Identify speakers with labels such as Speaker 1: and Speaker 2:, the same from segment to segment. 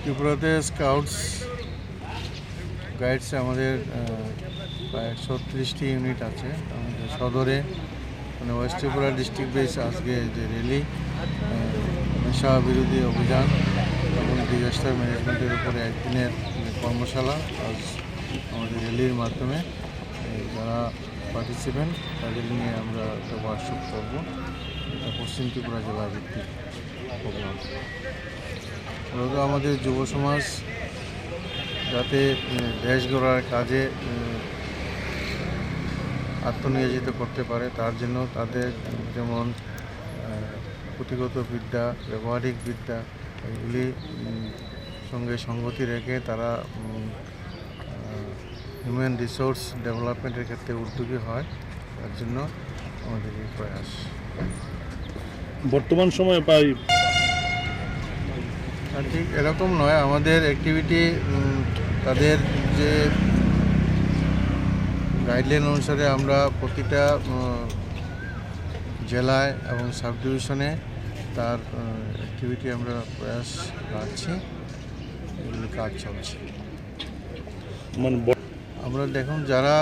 Speaker 1: ত্রিপুরাতে scouts guides আমাদের প্রায় 130টি ইউনিট আছে। আমাদের সদরে মানে ওয়েস্ট ত্রিপুরা ডিস্ট্রিক্ট বেস আজকে যে র্যালি, নেশা বিরোধী অভিযান এবং ডিজাস্টার ম্যানেজমেন্টের উপরে একদিনের যে কর্মশালা, আজ আমাদের র্যালির মাধ্যমে যারা পার্টিসিপেন্ট তাদের নিয়ে আমরা একটা ওয়ার্কশপ করব। এটা পশ্চিম ত্রিপুরা জেলা ভিত্তিক প্রোগ্রাম। মূলত আমাদের যুব সমাজ যাতে দেশ গড়ার কাজে আত্মনিয়োজিত করতে পারে, তার জন্য তাদের যেমন পুঁথিগত বিদ্যা, ব্যবহারিক বিদ্যা এগুলি সঙ্গে সঙ্গতি রেখে তারা হিউম্যান রিসোর্স ডেভেলপমেন্টের ক্ষেত্রে উদ্যোগী হয়, তার জন্য আমাদের এই প্রয়াস।
Speaker 2: বর্তমান সময়ে প্রায়
Speaker 1: ঠিক এরকম নয়, আমাদের অ্যাক্টিভিটি তাদের যে গাইডলাইন অনুসারে আমরা প্রতিটা জেলায় এবং সাব ডিভিশনে তার অ্যাক্টিভিটি আমরা প্রয়াস রাখছি, এগুলি কাজ চলছে। আমরা দেখুন যারা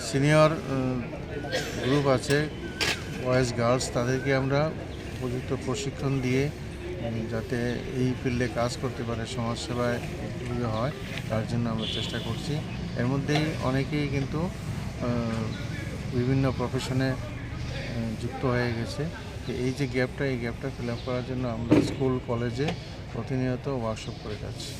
Speaker 1: সিনিয়র গ্রুপ আছে বয়েজ গার্লস, তাদেরকে আমরা উপযুক্ত প্রশিক্ষণ দিয়ে যাতে এই ফিল্ডে কাজ করতে পারে, সমাজসেবায় উদ্যোগী হয়, তার জন্য আমরা চেষ্টা করছি। এর মধ্যেই অনেকেই কিন্তু বিভিন্ন প্রফেশনে যুক্ত হয়ে গেছে। এই যে গ্যাপটা, এই গ্যাপটা ফিল আপ করার জন্য আমরা স্কুল কলেজে প্রতিনিয়ত ওয়ার্কশপ করে যাচ্ছি।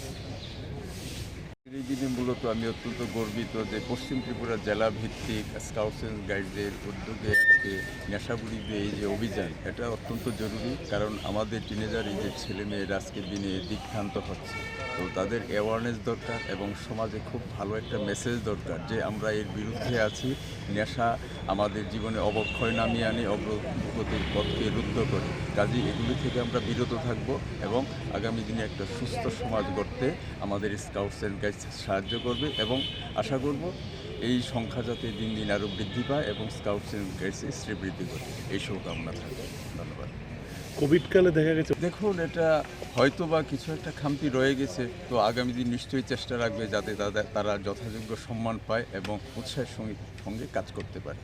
Speaker 3: এই দিনে মূলত আমি অত্যন্ত গর্বিত যে পশ্চিম ত্রিপুরা জেলা ভিত্তিক স্কাউটস অ্যান্ড গাইডদের উদ্যোগে আজকে নেশা বিরোধী এই যে অভিযান, এটা অত্যন্ত জরুরি। কারণ আমাদের টিনেজার এই যে ছেলেমেয়েরা আজকের দিনে দিকভ্রান্ত হচ্ছে, তো তাদের অ্যাওয়ারনেস দরকার এবং সমাজে খুব ভালো একটা মেসেজ দরকার যে আমরা এর বিরুদ্ধে আছি। নেশা আমাদের জীবনে অবক্ষয় নামিয়ে আনে, অগ্রগতির পথকে রুদ্ধ করে। কাজেই এগুলি থেকে আমরা বিরত থাকব এবং আগামী দিনে একটা সুস্থ সমাজ গড়তে আমাদের স্কাউটস অ্যান্ড গাইডস সাহায্য করবে এবং আশা করব এই সংখ্যা যাতে দিন দিন আরও বৃদ্ধি পায় এবং স্কাউটস অ্যান্ড গাইডসের শ্রীবৃদ্ধি করে, এই শুভকামনা থাকবে। ধন্যবাদ।
Speaker 2: কোভিডকালে দেখা গেছে,
Speaker 3: দেখুন এটা হয়তো বা কিছু একটা খামতি রয়ে গেছে, তো আগামী দিন নিশ্চয়ই চেষ্টা রাখবে যাতে তারা যথাযোগ্য সম্মান পায় এবং উৎসাহের সঙ্গে কাজ করতে পারে।